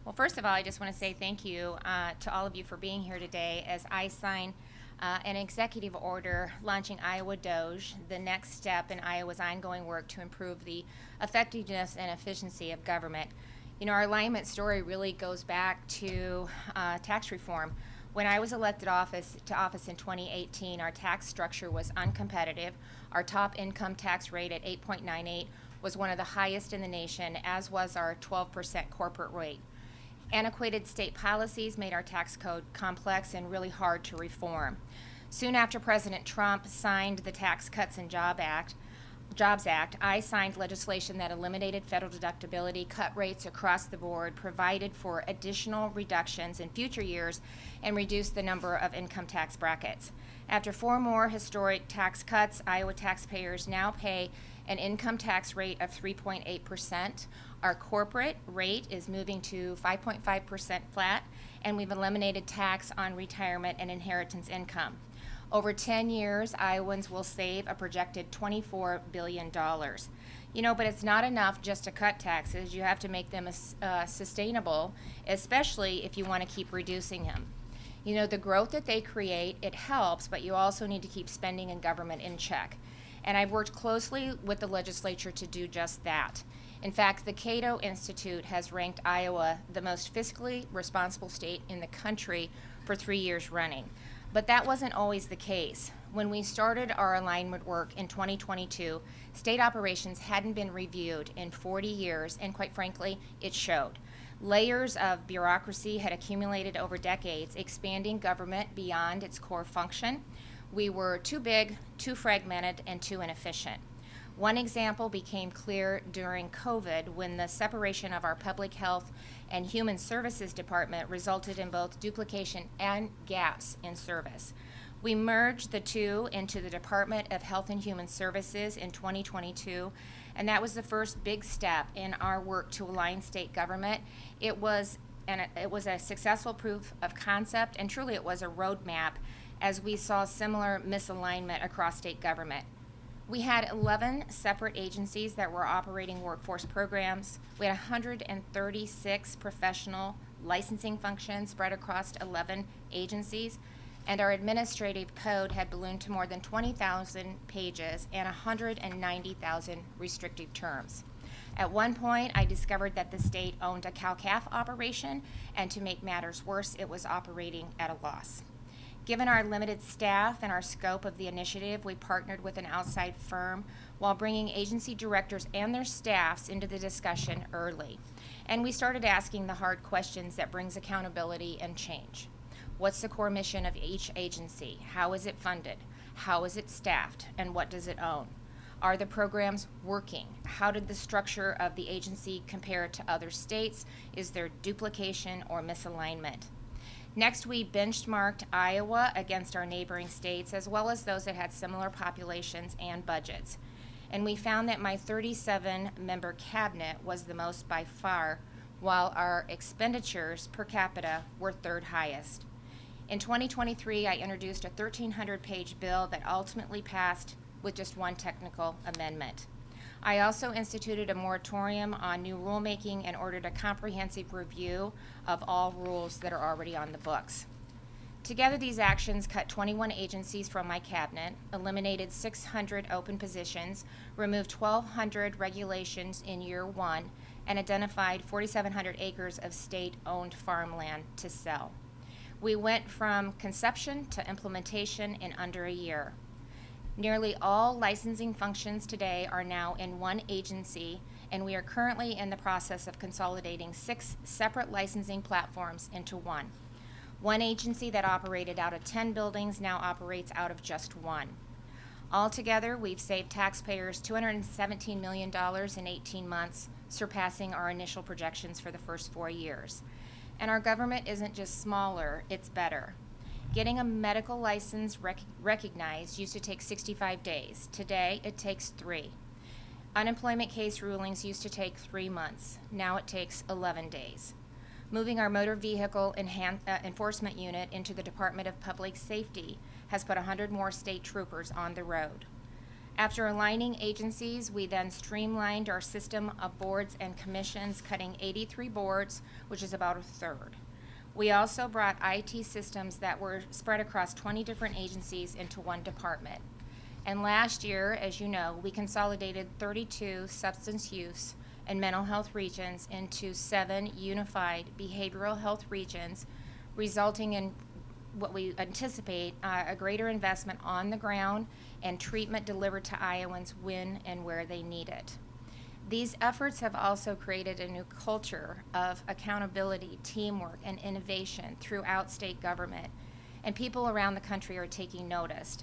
Well, first of all, I just want to say thank you to all of you for being here today as I sign an executive order launching Iowa DOGE, the next step in Iowa's ongoing work to improve the effectiveness and efficiency of government. You know, our alignment story really goes back to tax reform. When I was elected to office in 2018, our tax structure was uncompetitive. Our top income tax rate at 8.98 was one of the highest in the nation, as was our 12% corporate rate. Antiquated state policies made our tax code complex and really hard to reform. Soon after President Trump signed the Tax Cuts and Jobs Act, I signed legislation that eliminated federal deductibility, cut rates across the board, provided for additional reductions in future years, and reduced the number of income tax brackets. After 4 more historic tax cuts, Iowa taxpayers now pay an income tax rate of 3.8%. Our corporate rate is moving to 5.5% flat, and we've eliminated tax on retirement and inheritance income. Over 10 years, Iowans will save a projected $24 billion. You know, but it's not enough just to cut taxes. You have to make them sustainable, especially if you want to keep reducing them. You know, the growth that they create, it helps, but you also need to keep spending and government in check. And I've worked closely with the legislature to do just that. In fact, the Cato Institute has ranked Iowa the most fiscally responsible state in the country for 3 years running. But that wasn't always the case. When we started our alignment work in 2022, state operations hadn't been reviewed in 40 years, and quite frankly, it showed. Layers of bureaucracy had accumulated over decades, expanding government beyond its core function. We were too big, too fragmented, and too inefficient. One example became clear during COVID when the separation of our Public Health and Human Services Department resulted in both duplication and gaps in service. We merged the two into the Department of Health and Human Services in 2022, and that was the first big step in our work to align state government. It was a successful proof of concept, and truly it was a roadmap as we saw similar misalignment across state government. We had 11 separate agencies that were operating workforce programs. We had 136 professional licensing functions spread across 11 agencies, and our administrative code had ballooned to more than 20,000 pages and 190,000 restrictive terms. At one point, I discovered that the state owned a cow-calf operation, and to make matters worse, it was operating at a loss. Given our limited staff and our scope of the initiative, we partnered with an outside firm while bringing agency directors and their staffs into the discussion early. And we started asking the hard questions that brings accountability and change. What's the core mission of each agency? How is it funded? How is it staffed? And what does it own? Are the programs working? How did the structure of the agency compare to other states? Is there duplication or misalignment? Next, we benchmarked Iowa against our neighboring states, as well as those that had similar populations and budgets. And we found that my 37-member cabinet was the most by far, while our expenditures per capita were third highest. In 2023, I introduced a 1,300-page bill that ultimately passed with just one technical amendment. I also instituted a moratorium on new rulemaking and ordered a comprehensive review of all rules that are already on the books. Together, these actions cut 21 agencies from my cabinet, eliminated 600 open positions, removed 1,200 regulations in year one, and identified 4,700 acres of state-owned farmland to sell. We went from conception to implementation in under a year. Nearly all licensing functions today are now in one agency, and we are currently in the process of consolidating 6 separate licensing platforms into one. One agency that operated out of 10 buildings now operates out of just one. Altogether, we've saved taxpayers $217 million in 18 months, surpassing our initial projections for the first 4 years. And our government isn't just smaller, it's better. Getting a medical license recognized used to take 65 days. Today, it takes 3. Unemployment case rulings used to take 3 months. Now it takes 11 days. Moving our motor vehicle enforcement unit into the Department of Public Safety has put 100 more state troopers on the road. After aligning agencies, we then streamlined our system of boards and commissions, cutting 83 boards, which is about a third. We also brought IT systems that were spread across 20 different agencies into one department. And last year, as you know, we consolidated 32 substance use and mental health regions into 7 unified behavioral health regions, resulting in what we anticipate a greater investment on the ground and treatment delivered to Iowans when and where they need it. These efforts have also created a new culture of accountability, teamwork, and innovation throughout state government, and people around the country are taking notice.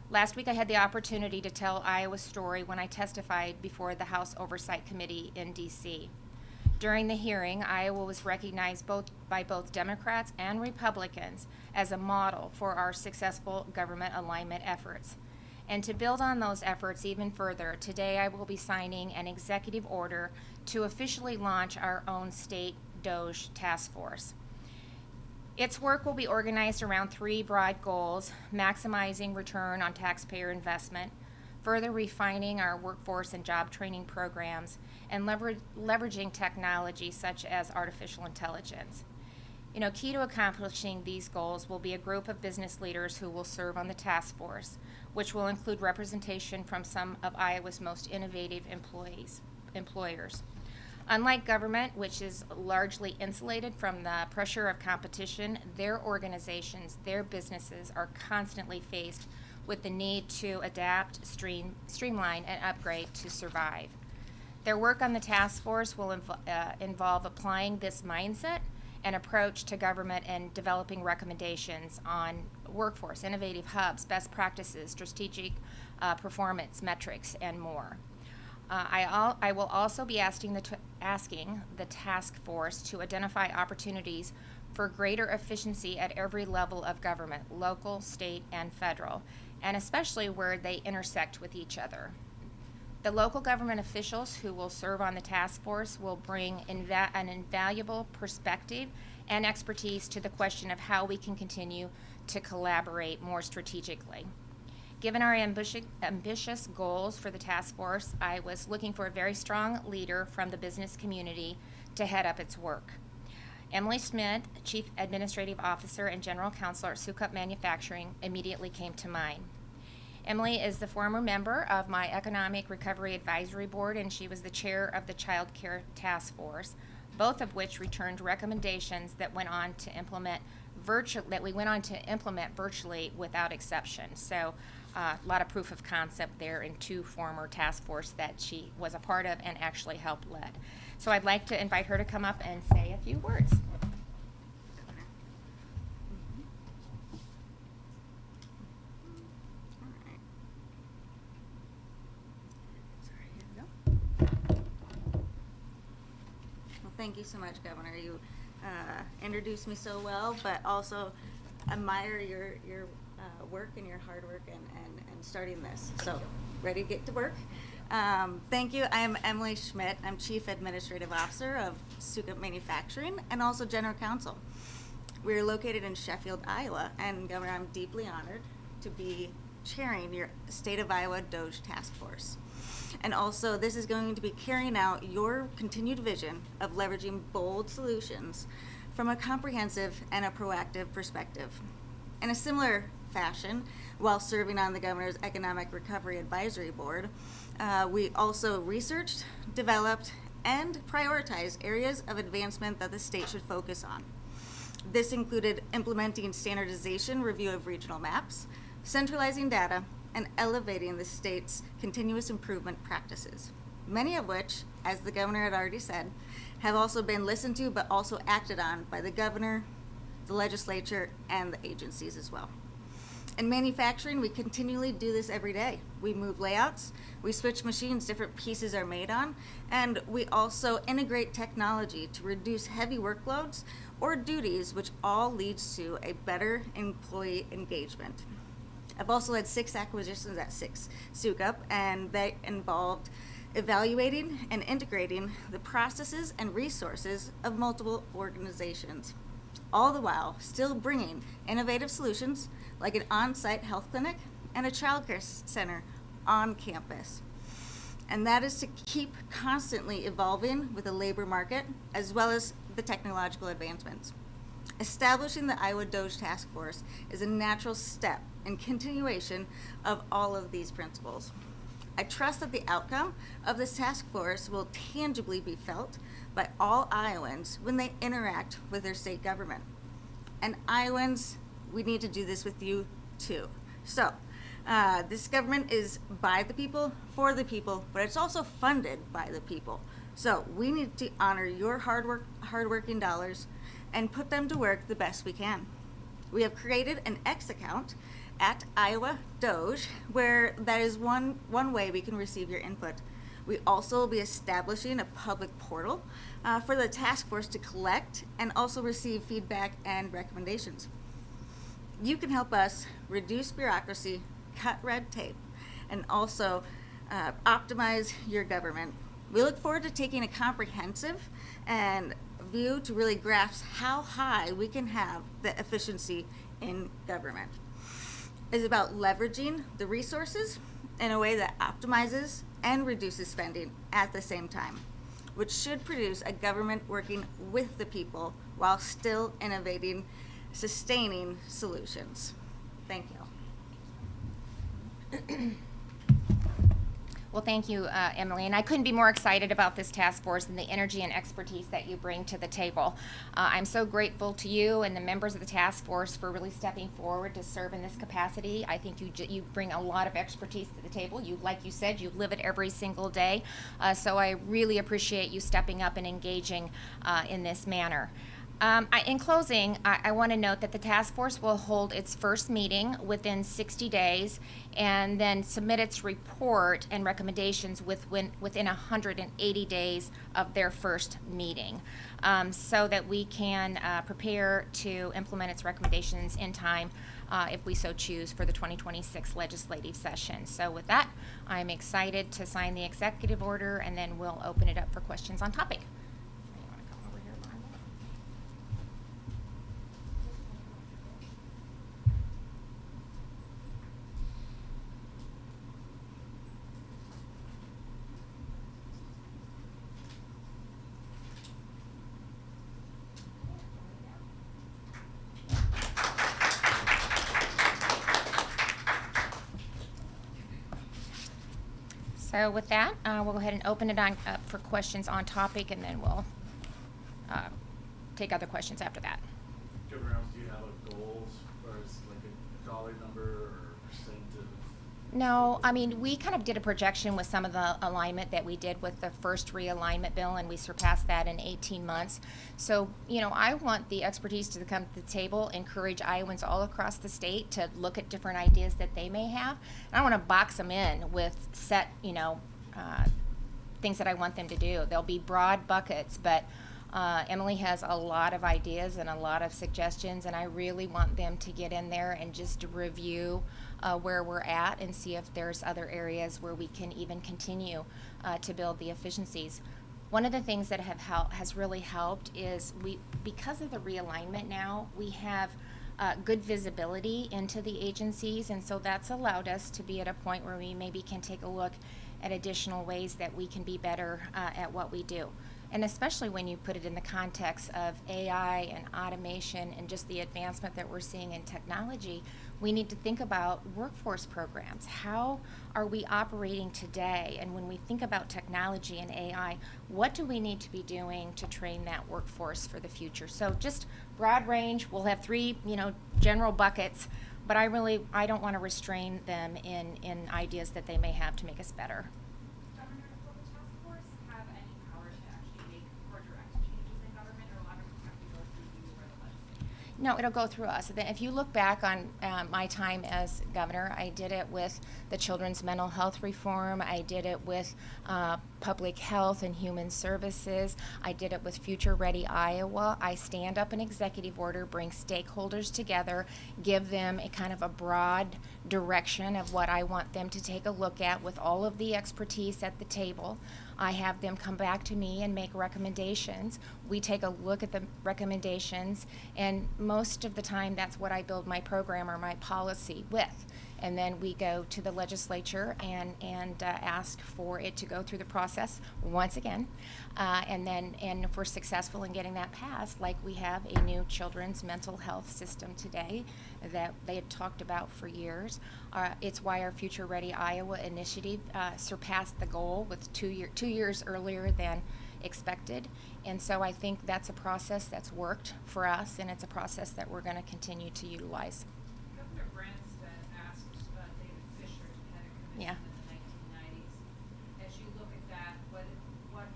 Last week I had the opportunity to tell Iowa's story when I testified before the House Oversight Committee in D.C. During the hearing, Iowa was recognized by both Democrats and Republicans as a model for our successful government alignment efforts. And to build on those efforts even further, today I will be signing an executive order to officially launch our own state DOGE Task Force. Its work will be organized around 3 broad goals: maximizing return on taxpayer investment, further refining our workforce and job training programs, and leveraging technology such as artificial intelligence. Key to accomplishing these goals will be a group of business leaders who will serve on the task force, which will include representation from some of Iowa's most innovative employers. Unlike government, which is largely insulated from the pressure of competition, their organizations, their businesses are constantly faced with the need to adapt, streamline, and upgrade to survive. Their work on the task force will involve applying this mindset and approach to government and developing recommendations on workforce, innovative hubs, best practices, strategic performance metrics, and more. I will also be asking the task force to identify opportunities for greater efficiency at every level of government, local, state, and federal, and especially where they intersect with each other. The local government officials who will serve on the task force will bring an invaluable perspective and expertise to the question of how we can continue to collaborate more strategically. Given our ambitious goals for the task force, I was looking for a very strong leader from the business community to head up its work. Emily Schmidt, Chief Administrative Officer and General Counsel at Sukup Manufacturing, immediately came to mind. Emily is the former member of my Economic Recovery Advisory Board, and she was the chair of the Child Care Task Force, both of which returned recommendations that we went on to implement virtually without exception. So a lot of proof of concept there in 2 former task force that she was a part of and actually helped lead. So I'd like to invite her to come up and say a few words. Thank you so much, Governor. You introduced me so well, but also admire your work and your hard work and starting this. So, ready to get to work? Thank you. I'm Emily Schmidt. I'm Chief Administrative Officer of Sukup Manufacturing and also General Counsel. We're located in Sheffield, Iowa, and Governor, I'm deeply honored to be chairing your State of Iowa DOGE Task Force. And also, this is going to be carrying out your continued vision of leveraging bold solutions from a comprehensive and a proactive perspective. In a similar fashion, while serving on the Governor's Economic Recovery Advisory Board, we also researched, developed, and prioritized areas of advancement that the state should focus on. This included implementing standardization review of regional maps, centralizing data, and elevating the state's continuous improvement practices, many of which, as the Governor had already said, have also been listened to but also acted on by the Governor, the legislature, and the agencies as well. In manufacturing, we continually do this every day. We move layouts, we switch machines different pieces are made on, and we also integrate technology to reduce heavy workloads or duties, which all leads to a better employee engagement. I've also led 6 acquisitions at Sukup, and they involved evaluating and integrating the processes and resources of multiple organizations, all the while still bringing innovative solutions like an on-site health clinic and a child care center on campus. And that is to keep constantly evolving with the labor market as well as the technological advancements. Establishing the Iowa DOGE Task Force is a natural step in continuation of all of these principles. I trust that the outcome of this task force will tangibly be felt by all Iowans when they interact with their state government. And Iowans, we need to do this with you too. So, this government is by the people, for the people, but it's also funded by the people. So we need to honor your hardworking dollars and put them to work the best we can. We have created an X account at Iowa DOGE, where that is one way we can receive your input. We also will be establishing a public portal for the task force to collect and also receive feedback and recommendations. You can help us reduce bureaucracy, cut red tape, and also optimize your government. We look forward to taking a comprehensive and view to really grasp how high we can have the efficiency in government. It's about leveraging the resources in a way that optimizes and reduces spending at the same time, which should produce a government working with the people while still innovating, sustaining solutions. Thank you. Well, thank you, Emily, and I couldn't be more excited about this task force and the energy and expertise that you bring to the table. I'm so grateful to you and the members of the task force for really stepping forward to serve in this capacity. I think you bring a lot of expertise to the table. Like you said, you live it every single day, so I really appreciate you stepping up and engaging in this manner. In closing, I want to note that the task force will hold its first meeting within 60 days and then submit its report and recommendations within 180 days of their first meeting, so that we can prepare to implement its recommendations in time if we so choose for the 2026 legislative session. So with that, I'm excited to sign the executive order, and then we'll open it up for questions on topic. So with that, we'll go ahead and open it up for questions on topic, and then we'll take other questions after that. Governor Reynolds, do you have a goal as far as like a dollar number or percent of? No, I mean, we kind of did a projection with some of the alignment that we did with the first realignment bill, and we surpassed that in 18 months. So, I want the expertise to come to the table, encourage Iowans all across the state to look at different ideas that they may have. And I want to box them in with set, things that I want them to do. There'll be broad buckets, but Emily has a lot of ideas and a lot of suggestions, and I really want them to get in there and just review where we're at and see if there's other areas where we can even continue to build the efficiencies. One of the things that has really helped is because of the realignment now, we have good visibility into the agencies, and so that's allowed us to be at a point where we maybe can take a look at additional ways that we can be better at what we do. And especially when you put it in the context of AI and automation and just the advancement that we're seeing in technology, we need to think about workforce programs. How are we operating today? And when we think about technology and AI, what do we need to be doing to train that workforce for the future? So just broad range. We'll have three, general buckets, but I don't want to restrain them in ideas that they may have to make us better. Governor, will the task force have any power to actually make or direct changes in government, or will everything have to go through you or the legislature? No, it'll go through us. If you look back on my time as governor, I did it with the children's mental health reform. I did it with public health and human services. I did it with Future Ready Iowa. I stand up an executive order, bring stakeholders together, give them a kind of a broad direction of what I want them to take a look at with all of the expertise at the table. I have them come back to me and make recommendations. We take a look at the recommendations, and most of the time that's what I build my program or my policy with. and then we go to the legislature and ask for it to go through the process once again, and if we're successful in getting that passed, like we have a new children's mental health system today that they had talked about for years. It's why our Future Ready Iowa initiative surpassed the goal with 2 years earlier than expected. And so I think that's a process that's worked for us, and it's a process that we're going to continue to utilize. Governor Branstad asked David Fisher to head a commission in the 1990s. As you look at that, what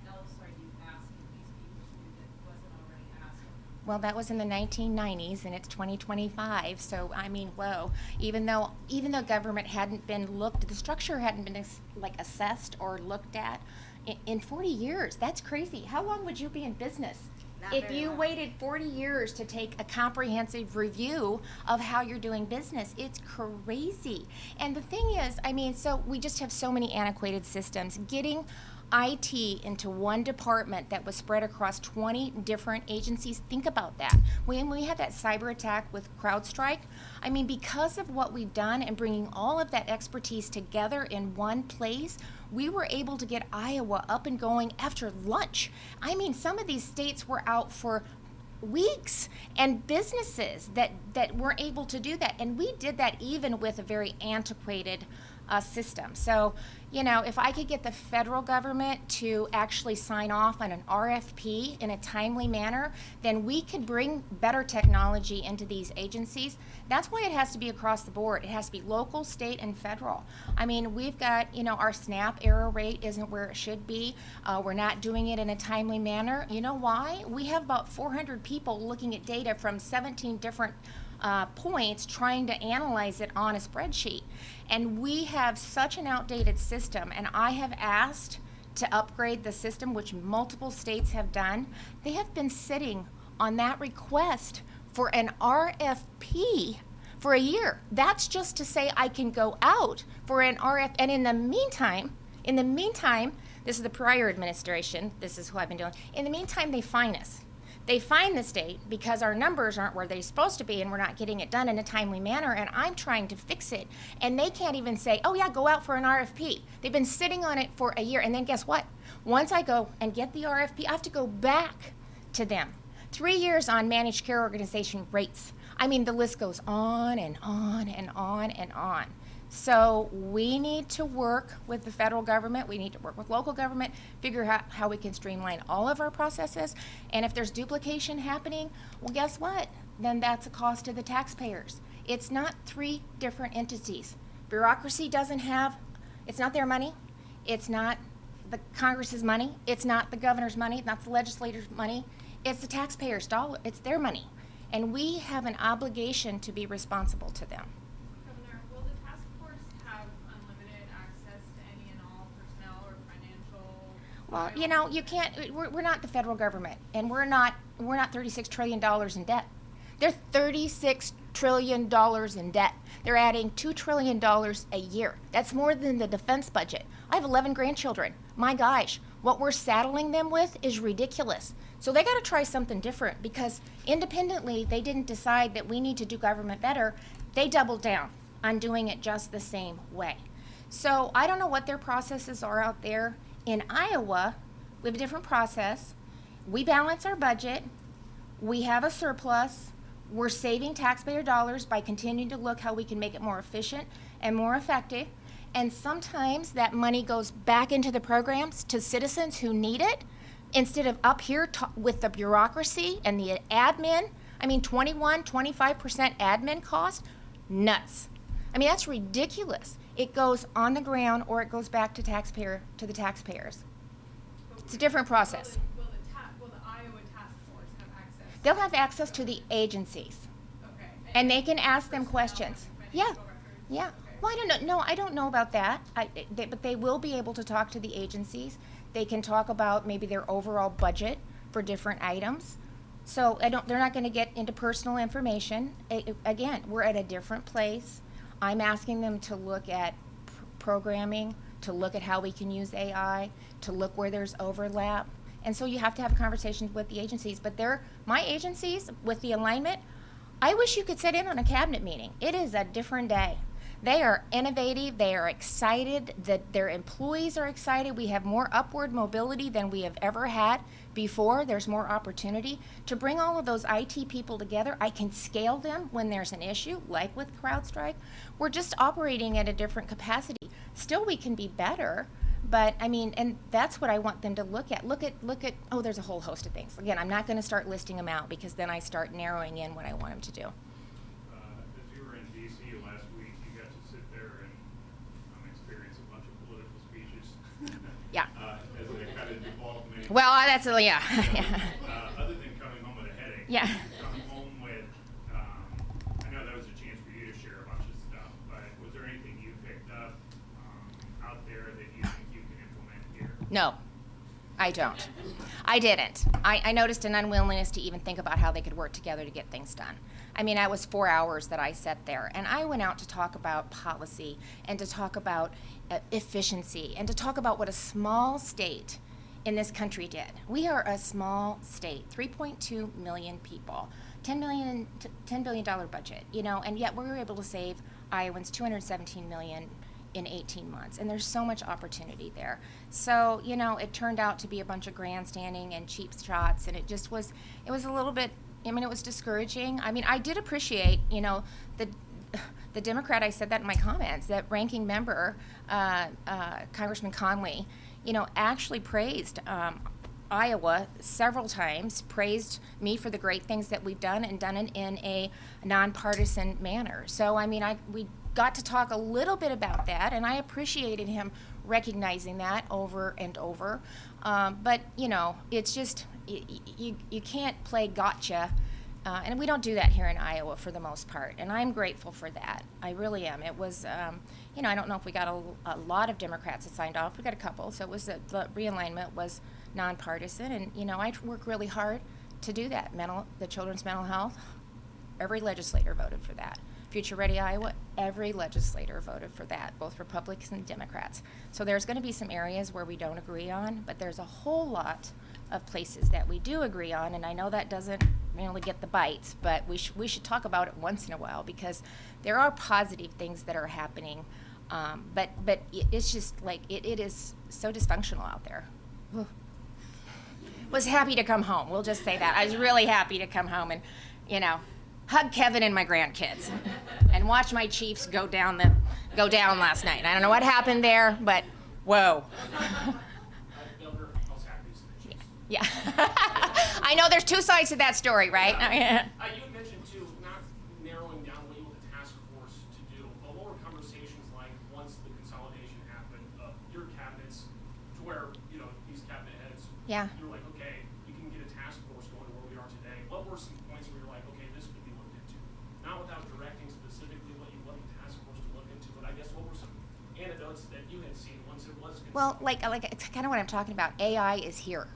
else are you asking these people to do that wasn't already asked? Well, that was in the 1990s, and it's 2025. So I mean, whoa! Even though government hadn't been the structure hadn't been assessed or looked at in 40 years. That's crazy. How long would you be in business Not if very you long. waited 40 years to take a comprehensive review of how you're doing business? It's crazy. And the thing is, I mean, so we just have so many antiquated systems. Getting IT into one department that was spread across 20 different agencies. Think about that. When we had that cyber attack with CrowdStrike, I mean, because of what we've done and bringing all of that expertise together in one place, we were able to get Iowa up and going after lunch. I mean, some of these states were out for weeks, and businesses that weren't able to do that. And we did that even with a very antiquated system. So, you know, if I could get the federal government to actually sign off on an RFP in a timely manner, then we could bring better technology into these agencies. That's why it has to be across the board. It has to be local, state, and federal. I mean, we've got, you know, our SNAP error rate isn't where it should be. We're not doing it in a timely manner. You know why? We have about 400 people looking at data from 17 different points, trying to analyze it on a spreadsheet. And we have such an outdated system, and I have asked to upgrade the system, which multiple states have done. They have been sitting on that request for an RFP for a year. That's just to say I can go out for an RFP, and in the meantime, this is the prior administration, this is who I've been doing, in the meantime, they fine us. They fine the state because our numbers aren't where they're supposed to be, and we're not getting it done in a timely manner, and I'm trying to fix it. And they can't even say, oh yeah, go out for an RFP. They've been sitting on it for a year, and then guess what? Once I go and get the RFP, I have to go back to them. 3 years on managed care organization rates. I mean, the list goes on and on and on and on. So we need to work with the federal government, we need to work with local government, figure out how we can streamline all of our processes. And if there's duplication happening, well, guess what? Then that's a cost to the taxpayers. It's not 3 different entities. Bureaucracy it's not their money, it's not the Congress's money, it's not the governor's money, it's not the legislator's money, it's the taxpayers' dollar, it's their money. And we have an obligation to be responsible to them. Governor, will the task force have unlimited access to any and all personnel or financial? Well, you know, you can't. We're not the federal government, and we're not $36 trillion in debt. They're $36 trillion in debt. They're adding $2 trillion a year. That's more than the defense budget. I have 11 grandchildren. My gosh, what we're saddling them with is ridiculous. So they got to try something different, because independently they didn't decide that we need to do government better. They doubled down on doing it just the same way. So I don't know what their processes are out there. In Iowa, we have a different process. We balance our budget. We have a surplus. We're saving taxpayer dollars by continuing to look how we can make it more efficient and more effective. And sometimes that money goes back into the programs to citizens who need it, instead of up here with the bureaucracy and the admin. I mean, 25% admin cost? Nuts. I mean, that's ridiculous. It goes on the ground, or it goes back to the taxpayers. It's a different process. Will the Iowa Task Force have access? They'll have access to the agencies, Okay. and they can ask them personnel questions. and Yeah, financial records? yeah. Okay. Well, I don't know. No, I don't know about that. But they will be able to talk to the agencies. They can talk about maybe their overall budget for different items. So they're not going to get into personal information. Again, we're at a different place. I'm asking them to look at programming, to look at how we can use AI, to look where there's overlap. And so you have to have conversations with the agencies. But my agencies, with the alignment, I wish you could sit in on a cabinet meeting. It is a different day. They are innovative. They are excited. That their employees are excited. We have more upward mobility than we have ever had before. There's more opportunity to bring all of those IT people together. I can scale them when there's an issue, like with CrowdStrike. We're just operating at a different capacity. Still, we can be better. But I mean, and that's what I want them to look at. Look at. Oh, there's a whole host of things. Again, I'm not going to start listing them out because then I start narrowing in what I want them to do. As you were in D.C. last week, you got to sit there and experience a bunch of political speeches. Yeah. As they kind of devolved many. Well, that's yeah. Other than coming home with a headache. Yeah. Coming home with, I know that was a chance for you to share a bunch of stuff, but was there anything you picked up out there that you think you can implement here? No, I don't. I didn't. I noticed an unwillingness to even think about how they could work together to get things done. I mean, it was 4 hours that I sat there, and I went out to talk about policy and to talk about efficiency and to talk about what a small state in this country did. We are a small state, 3.2 million people, $10 billion budget, you know, and yet we were able to save Iowans $217 million in 18 months, and there's so much opportunity there. So, you know, it turned out to be a bunch of grandstanding and cheap shots, and it was a little bit, I mean, it was discouraging. I mean, I did appreciate, you know, the Democrat, I said that in my comments, that ranking member, Congressman Conley, you know, actually praised Iowa several times, praised me for the great things that we've done and done it in a nonpartisan manner. So, I mean, we got to talk a little bit about that, and I appreciated him recognizing that over and over. But, you know, it's just, you can't play gotcha, and we don't do that here in Iowa for the most part, and I'm grateful for that. I really am. It was, you know, I don't know if we got a lot of Democrats that signed off. We got a couple, so it was the realignment was nonpartisan, and, you know, I work really hard to do that. The children's mental health, every legislator voted for that. Future Ready Iowa, every legislator voted for that, both Republicans and Democrats. So there's going to be some areas where we don't agree on, but there's a whole lot of places that we do agree on, and I know that doesn't really get the bites, but we should talk about it once in a while because there are positive things that are happening, but it's just like it is so dysfunctional out there. Whew. Was happy to come home. We'll just say that. I was really happy to come home and, you know, hug Kevin and my grandkids and watch my Chiefs go down last night. I don't know what happened there, but whoa. Governor, I was happy to see the Chiefs. Yeah. I know there's two sides to that story, right? You had mentioned too, not narrowing down what you want the task force to do, but what were conversations like once the consolidation happened of your cabinets to where, you know, these cabinet heads, Yeah. you were like, okay, you can get a task force going to where we are today. What were some points where you're like, okay, this could be looked into? Not without directing specifically what you want the task force to look into, but I guess what were some anecdotes that you had seen once it was consolidated? Well, like it's kind of what I'm talking about. AI is here.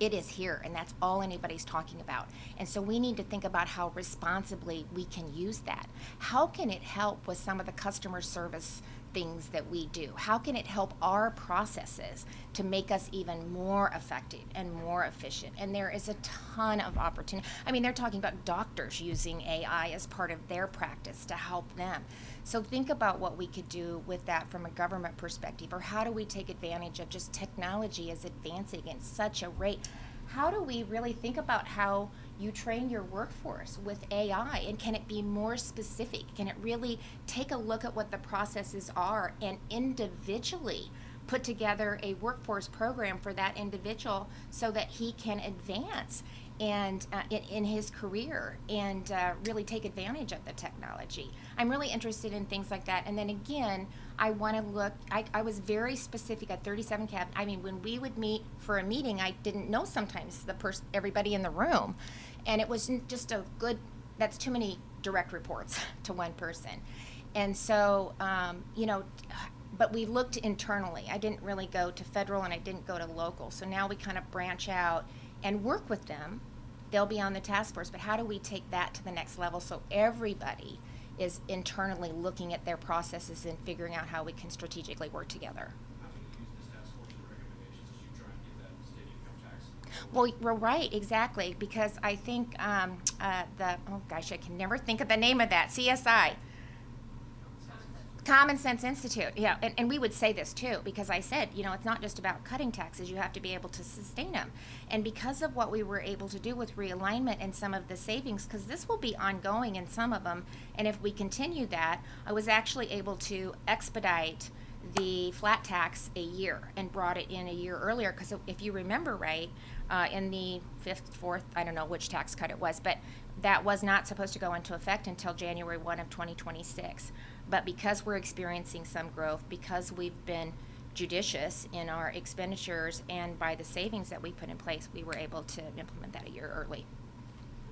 It is here, and that's all anybody's talking about. And so we need to think about how responsibly we can use that. How can it help with some of the customer service things that we do? How can it help our processes to make us even more effective and more efficient? And there is a ton of opportunity. I mean, they're talking about doctors using AI as part of their practice to help them. So think about what we could do with that from a government perspective, or how do we take advantage of just technology is advancing at such a rate? How do we really think about how you train your workforce with AI, and can it be more specific? Can it really take a look at what the processes are and individually put together a workforce program for that individual so that he can advance and in his career and really take advantage of the technology? I'm really interested in things like that. And then again, I want to look, I was very specific at 37 cabinets. I mean, when we would meet for a meeting, I didn't know sometimes everybody in the room. And it was just a good, that's too many direct reports to one person. And so, you know, but we looked internally. I didn't really go to federal and I didn't go to local. So now we kind of branch out and work with them. They'll be on the task force, but how do we take that to the next level so everybody is internally looking at their processes and figuring out how we can strategically work together? How can you use this task force for recommendations as you try and get that state income tax? Well, we're right, exactly, because I think oh gosh, I can never think of the name of that, CSI. Common Sense Institute, yeah, and we would say this too, because I said, it's not just about cutting taxes, you have to be able to sustain them. And because of what we were able to do with realignment and some of the savings, because this will be ongoing in some of them, and if we continue that, I was actually able to expedite the flat tax a year and brought it in a year earlier, because if you remember right, in the fourth, I don't know which tax cut it was, but that was not supposed to go into effect until January 1 of 2026. But because we're experiencing some growth, because we've been judicious in our expenditures and by the savings that we put in place, we were able to implement that a year early.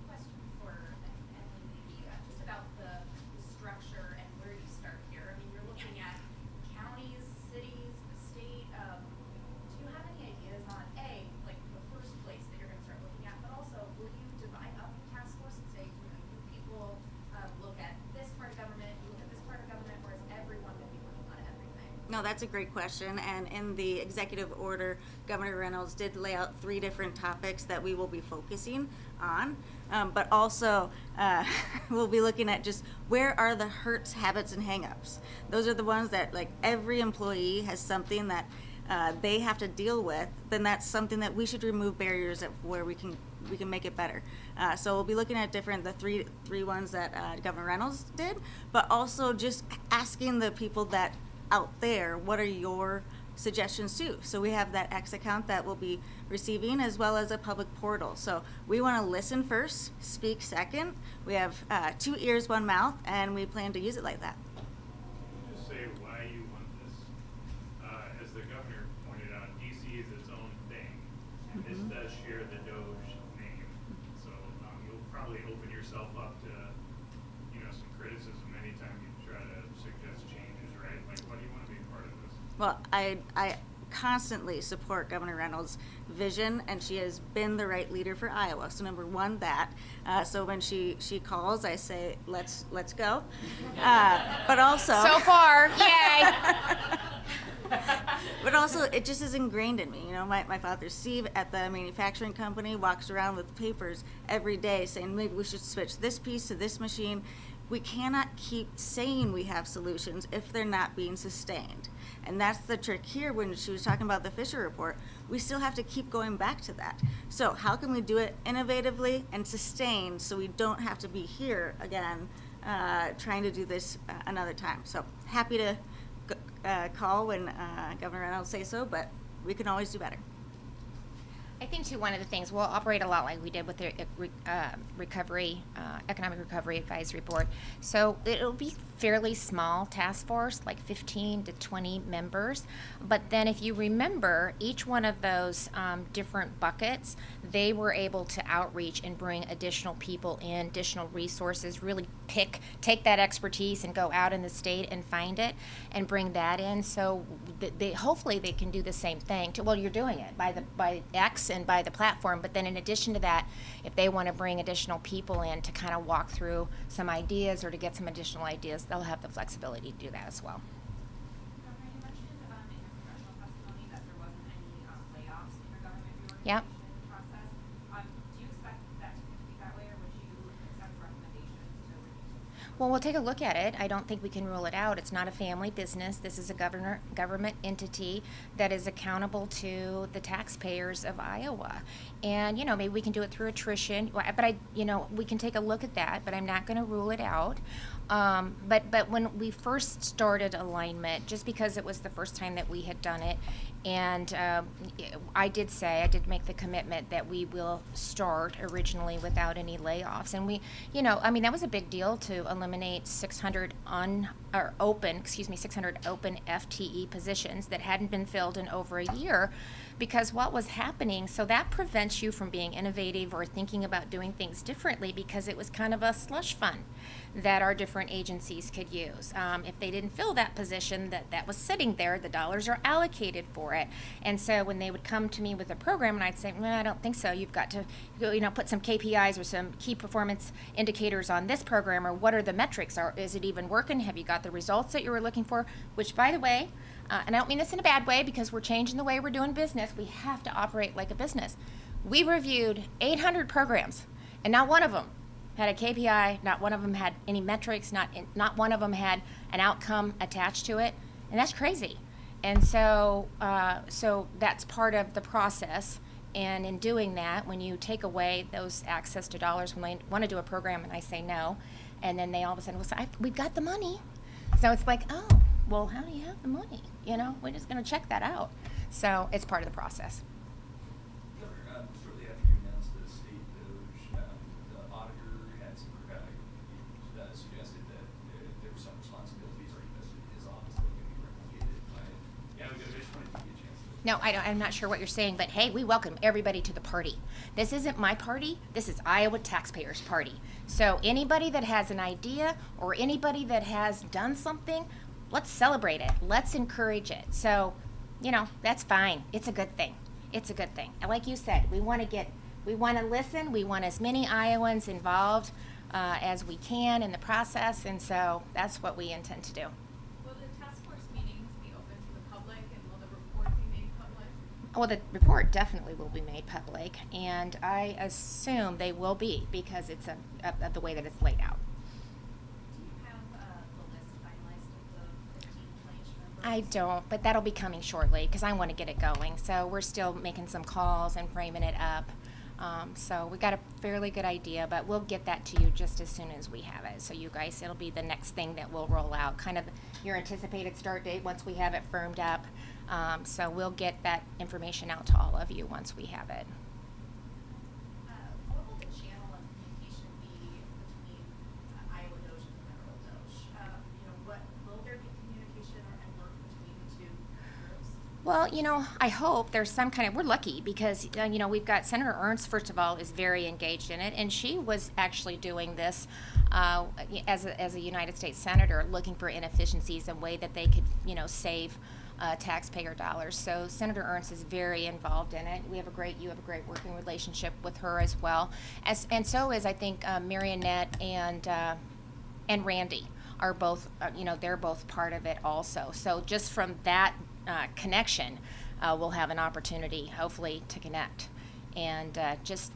Question for Emily, maybe, just about the structure and where you start here. I mean, you're looking at counties, cities, the state. Do you have any ideas on like the first place that you're going to start looking at, but also will you divide up the task force and say, you people look at this part of government, you look at this part of government, or is everyone going to be working on everything? No, that's a great question. And in the executive order, Governor Reynolds did lay out 3 different topics that we will be focusing on. But also, we'll be looking at just where are the hurts, habits, and hangups. Those are the ones that, like, every employee has something that they have to deal with. Then that's something that we should remove barriers of where we can make it better. So we'll be looking at the three ones that Governor Reynolds did, but also just asking the people that out there, what are your suggestions too? So we have that X account that we'll be receiving, as well as a public portal. So we want to listen first, speak second. We have 2 ears, 1 mouth, and we plan to use it like that. Can you just say why you want this? As the governor pointed out, DC is its own thing, and this does share the DOGE name. So you'll probably open yourself up to, some criticism anytime you try to suggest changes, right? Like, why do you want to be a part of this? Well, I constantly support Governor Reynolds' vision, and she has been the right leader for Iowa. So number 1, that. So when she calls, I say, let's go. But also. So far, yay! But also, it just is ingrained in me. My father, Steve, at the manufacturing company, walks around with papers every day saying, maybe we should switch this piece to this machine. We cannot keep saying we have solutions if they're not being sustained. And that's the trick here. When she was talking about the Fisher report, we still have to keep going back to that. So how can we do it innovatively and sustained so we don't have to be here again trying to do this another time? So happy to call when Governor Reynolds say so, but we can always do better. I think too, one of the things, we'll operate a lot like we did with the Economic Recovery Advisory Board. So it'll be fairly small task force, like 15 to 20 members. But then if you remember, each one of those different buckets, they were able to outreach and bring additional people in, additional resources, really take that expertise and go out in the state and find it and bring that in. So hopefully they can do the same thing. You're doing it by X and by the platform, but then in addition to that, if they want to bring additional people in to kind of walk through some ideas or to get some additional ideas, they'll have the flexibility to do that as well. Governor, you mentioned in your congressional testimony that there wasn't any layoffs in your government reorganization Yep. process. Do you expect that to continue that way, or would you accept recommendations to reduce it? Well, we'll take a look at it. I don't think we can rule it out. It's not a family business. This is a government entity that is accountable to the taxpayers of Iowa. And, maybe we can do it through attrition, but we can take a look at that, but I'm not going to rule it out. But when we first started alignment, just because it was the first time that we had done it, and I did make the commitment that we will start originally without any layoffs. And we, that was a big deal to eliminate 600 open FTE positions that hadn't been filled in over a year, because what was happening, so that prevents you from being innovative or thinking about doing things differently, because it was kind of a slush fund that our different agencies could use. If they didn't fill that position that was sitting there, the dollars are allocated for it. And so when they would come to me with a program, and I'd say, I don't think so. You've got to put some KPIs or some key performance indicators on this program, or what are the metrics? Is it even working? Have you got the results that you were looking for? Which, by the way, and I don't mean this in a bad way, because we're changing the way we're doing business. We have to operate like a business. We reviewed 800 programs, and not one of them had a KPI, not one of them had any metrics, not one of them had an outcome attached to it, and that's crazy. And so that's part of the process. And in doing that, when you take away those access to dollars when they want to do a program and I say no, and then they all of a sudden will say, we've got the money. So it's like, oh, well, how do you have the money? We're just going to check that out. So it's part of the process. Governor, shortly after you announced the state DOGE, the auditor had suggested that there were some responsibilities already vested in his office that could be replicated by Iowa DOGE. I just wanted to give you a chance to. No, I'm not sure what you're saying, but hey, we welcome everybody to the party. This isn't my party. This is Iowa taxpayers' party. So anybody that has an idea or anybody that has done something, let's celebrate it. Let's encourage it. So, that's fine. It's a good thing. It's a good thing. And like you said, we want to listen. We want as many Iowans involved as we can in the process, and so that's what we intend to do. Will the task force meetings be open to the public, and will the report be made public? Well, the report definitely will be made public, and I assume they will be because it's the way that it's laid out. Do you have the list finalized of the 15 pledge members? I don't, but that'll be coming shortly because I want to get it going. So we're still making some calls and framing it up. So we got a fairly good idea, but we'll get that to you just as soon as we have it. So you guys, it'll be the next thing that we'll roll out, kind of your anticipated start date once we have it firmed up. So we'll get that information out to all of you once we have it. What will the channel of communication be between Iowa DOGE and the federal DOGE? Will there be communication and work between the two groups? Well, I hope there's some kind of, we're lucky because, we've got Senator Ernst, first of all, is very engaged in it, and she was actually doing this as a United States Senator, looking for inefficiencies and way that they could, save taxpayer dollars. So Senator Ernst is very involved in it. You have a great working relationship with her as well. And so is, I think, Marionette and Randy are both, they're both part of it also. So just from that connection, we'll have an opportunity, hopefully, to connect. And that's just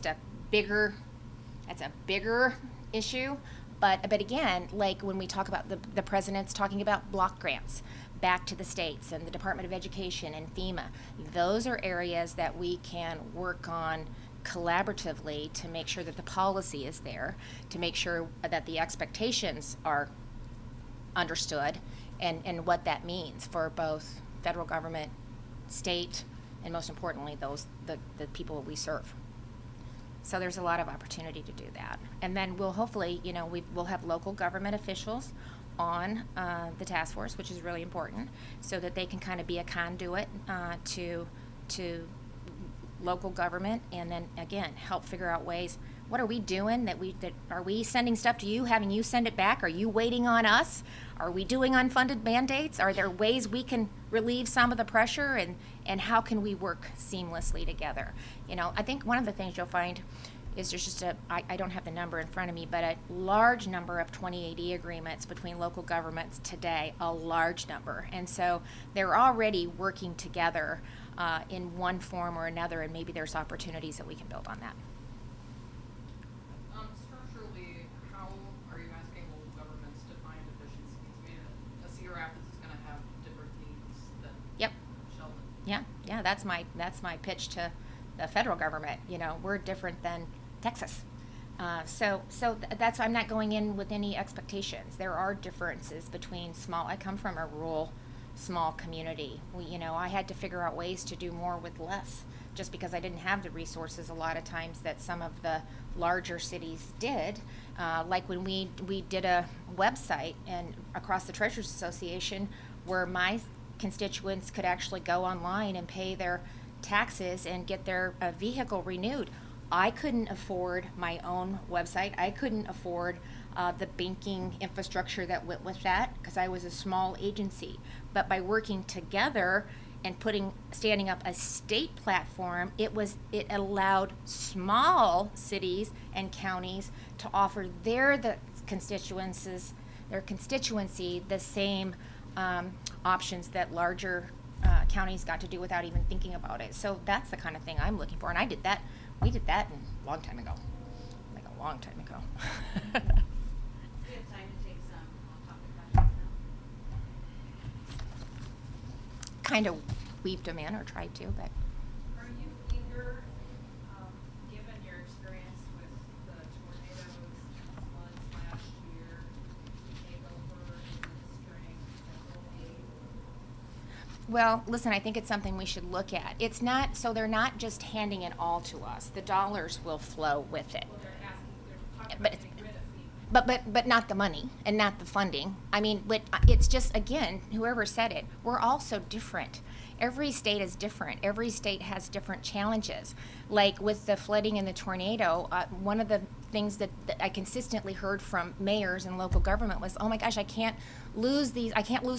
a bigger issue. But again, like when we talk about the president's talking about block grants back to the states and the Department of Education and FEMA, those are areas that we can work on collaboratively to make sure that the policy is there, to make sure that the expectations are understood and what that means for both federal government, state, and most importantly, the people we serve. So there's a lot of opportunity to do that. And then we'll hopefully, we'll have local government officials on the task force, which is really important, so that they can kind of be a conduit to local government, and then again help figure out ways. What are we doing that are we sending stuff to you, having you send it back? Are you waiting on us? Are we doing unfunded mandates? Are there ways we can relieve some of the pressure, and how can we work seamlessly together? I think one of the things you'll find is there's just I don't have the number in front of me, but a large number of 2080 agreements between local governments today, a large number. And so they're already working together in one form or another, and maybe there's opportunities that we can build on that. Structurally, how are you asking local governments to find efficiencies? I mean, a Cedar Rapids is going to have different needs than Sheldon. Yeah, that's my pitch to the federal government. We're different than Texas. So that's why I'm not going in with any expectations. There are differences between I come from a rural, small community. I had to figure out ways to do more with less, just because I didn't have the resources a lot of times that some of the larger cities did. Like when we did a website and across the Treasurers Association where my constituents could actually go online and pay their taxes and get their vehicle renewed. I couldn't afford my own website. I couldn't afford the banking infrastructure that went with that because I was a small agency. But by working together and standing up a state platform, it allowed small cities and counties to offer their constituency the same options that larger counties got to do without even thinking about it. So that's the kind of thing I'm looking for, and we did that in long time ago. Like a long time ago. We have time to take some on-topic questions now. Kind of weaved them in or tried to, but. Are you eager, given your experience with the tornadoes and floods last year, to take over administering federal aid? Well, listen, I think it's something we should look at. It's not, so they're not just handing it all to us. The dollars will flow with it. Well, they're talking But about getting rid of FEMA. But not the money and not the funding. I mean, but it's just, again, whoever said it, we're all so different. Every state is different. Every state has different challenges. Like with the flooding and the tornado, one of the things that I consistently heard from mayors and local government was, oh my gosh, I can't lose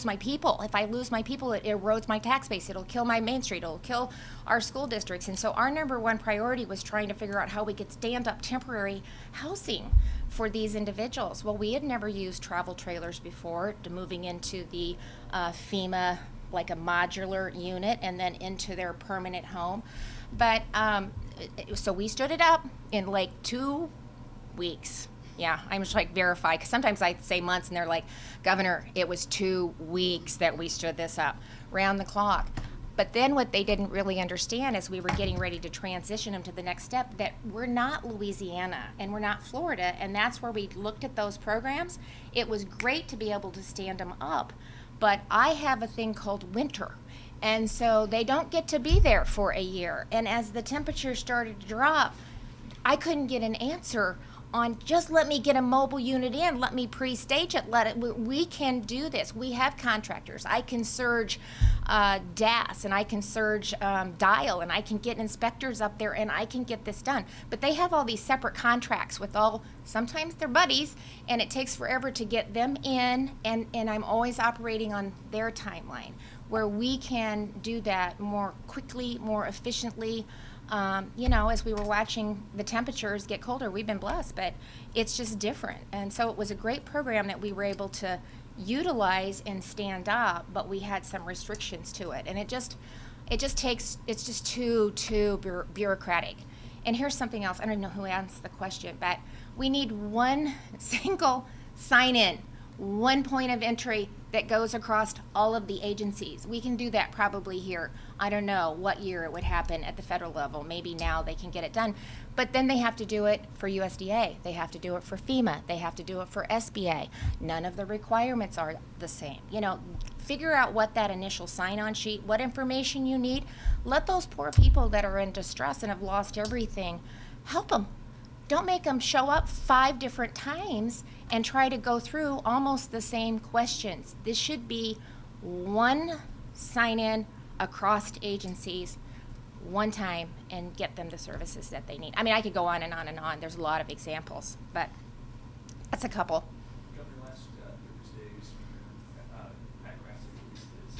my people. If I lose my people, it erodes my tax base. It'll kill my Main Street. It'll kill our school districts. And so our number one priority was trying to figure out how we could stand up temporary housing for these individuals. Well, we had never used travel trailers before, to moving into the FEMA, like a modular unit, and then into their permanent home. But so we stood it up in like 2 weeks. Yeah, I'm just like verify, because sometimes I say months and they're like, Governor, it was 2 weeks that we stood this up, round the clock. But then what they didn't really understand is we were getting ready to transition them to the next step, that we're not Louisiana and we're not Florida, and that's where we looked at those programs. It was great to be able to stand them up, but I have a thing called winter. And so they don't get to be there for a year. And as the temperature started to drop, I couldn't get an answer on just let me get a mobile unit in, let me pre-stage it, we can do this. We have contractors. I can surge DAS, and I can surge Dial, and I can get inspectors up there, and I can get this done. But they have all these separate contracts with sometimes they're buddies, and it takes forever to get them in, and I'm always operating on their timeline, where we can do that more quickly, more efficiently. As we were watching the temperatures get colder, we've been blessed, but it's just different. And so it was a great program that we were able to utilize and stand up, but we had some restrictions to it. And it's just too bureaucratic. And here's something else. I don't know who asked the question, but we need one single sign-in, one point of entry that goes across all of the agencies. We can do that probably here. I don't know what year it would happen at the federal level. Maybe now they can get it done. But then they have to do it for USDA. They have to do it for FEMA. They have to do it for SBA. None of the requirements are the same. Figure out what that initial sign-on sheet, what information you need. Let those poor people that are in distress and have lost everything, help them. Don't make them show up 5 different times and try to go through almost the same questions. This should be one sign-in across agencies, one time, and get them the services that they need. I mean, I could go on and on and on. There's a lot of examples, but that's a couple. Governor, last Thursday, Speaker Pat Grasso released his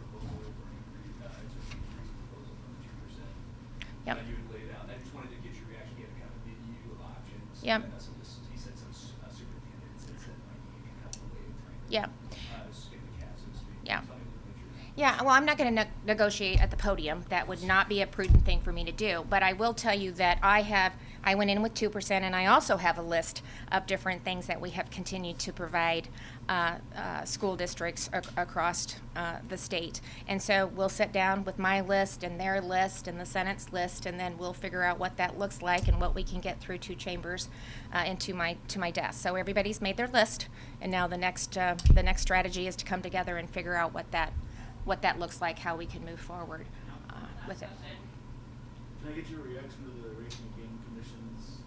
proposal for an increase proposal from 2%. Yep. You had laid out. I just wanted to get your reaction. You had kind of a menu of options. Yep. He said some superintendents had said like you can help the way of trying to Yep. skin the cat, so to speak. Yeah. Tell me what your Yeah, well, I'm not going to negotiate at the podium. That would not be a prudent thing for me to do. But I will tell you that I went in with 2%, and I also have a list of different things that we have continued to provide school districts across the state. And so we'll sit down with my list and their list and the Senate's list, and then we'll figure out what that looks like and what we can get through 2 chambers into my desk. So everybody's made their list, and now the next strategy is to come together and figure out what that looks like, how we can move forward with it. Can I get your reaction to the Racing and Game Commission's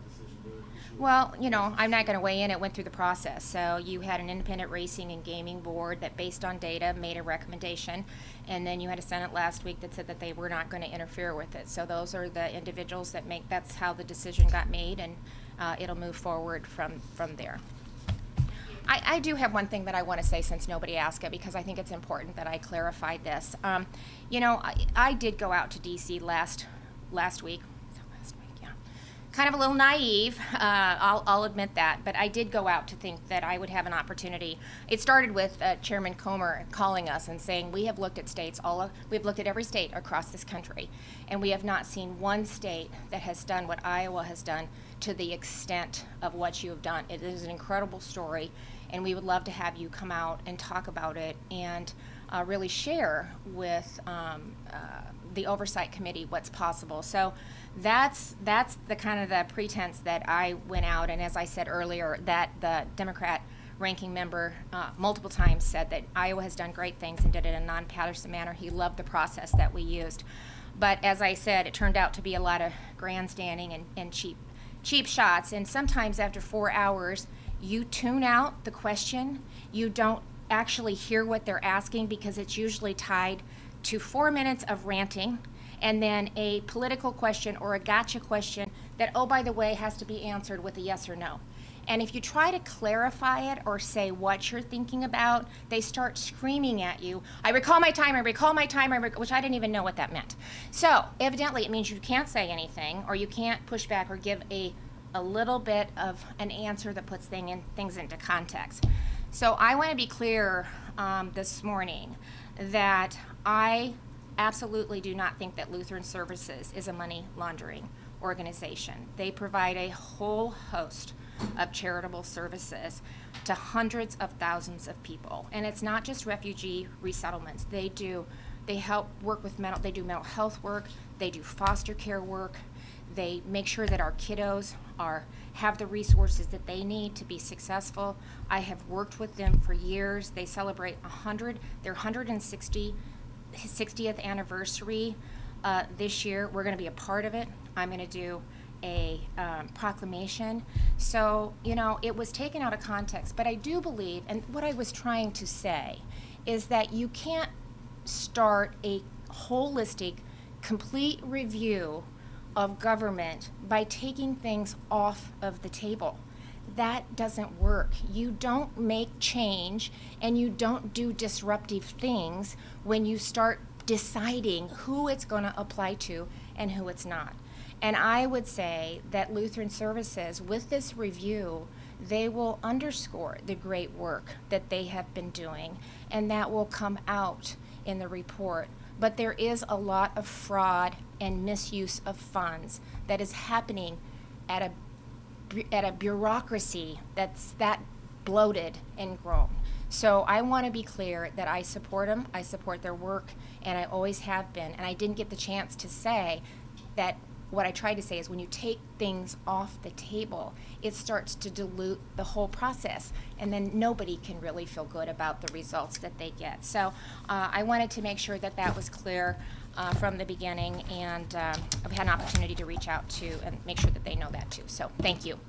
decision to issue? Well, I'm not going to weigh in. It went through the process. So you had an independent racing and gaming board that, based on data, made a recommendation. And then you had a Senate last week that said that they were not going to interfere with it. So those are the individuals that's how the decision got made, and it'll move forward from there. I do have one thing that I want to say, since nobody asked it, because I think it's important that I clarified this. I did go out to D.C. last week, yeah, kind of a little naive, I'll admit that, but I did go out to think that I would have an opportunity. It started with Chairman Comer calling us and saying, we have looked at states, we've looked at every state across this country, and we have not seen one state that has done what Iowa has done to the extent of what you have done. It is an incredible story, and we would love to have you come out and talk about it and really share with the Oversight Committee what's possible. So that's the kind of the pretense that I went out, and as I said earlier, that the Democrat ranking member multiple times said that Iowa has done great things and did it in a nonpartisan manner. He loved the process that we used. But as I said, it turned out to be a lot of grandstanding and cheap shots, and sometimes after 4 hours, you tune out the question. You don't actually hear what they're asking because it's usually tied to 4 minutes of ranting and then a political question or a gotcha question that, oh, by the way, has to be answered with a yes or no. And if you try to clarify it or say what you're thinking about, they start screaming at you, I recall my time, which I didn't even know what that meant. So evidently it means you can't say anything or you can't push back or give a little bit of an answer that puts things into context. So I want to be clear this morning that I absolutely do not think that Lutheran Services is a money laundering organization. They provide a whole host of charitable services to hundreds of thousands of people. And it's not just refugee resettlements. They help work with they do mental health work, they do foster care work, they make sure that our kiddos have the resources that they need to be successful. I have worked with them for years. They celebrate their 160th anniversary this year. We're going to be a part of it. I'm going to do a proclamation. So, it was taken out of context, but I do believe, and what I was trying to say is that you can't start a holistic, complete review of government by taking things off of the table. That doesn't work. You don't make change and you don't do disruptive things when you start deciding who it's going to apply to and who it's not. And I would say that Lutheran Services, with this review, they will underscore the great work that they have been doing, and that will come out in the report. But there is a lot of fraud and misuse of funds that is happening at a bureaucracy that's that bloated and grown. So I want to be clear that I support them, I support their work, and I always have been. And I didn't get the chance to say that what I tried to say is when you take things off the table, it starts to dilute the whole process, and then nobody can really feel good about the results that they get. So I wanted to make sure that was clear from the beginning, and I've had an opportunity to reach out to and make sure that they know that too. So thank you.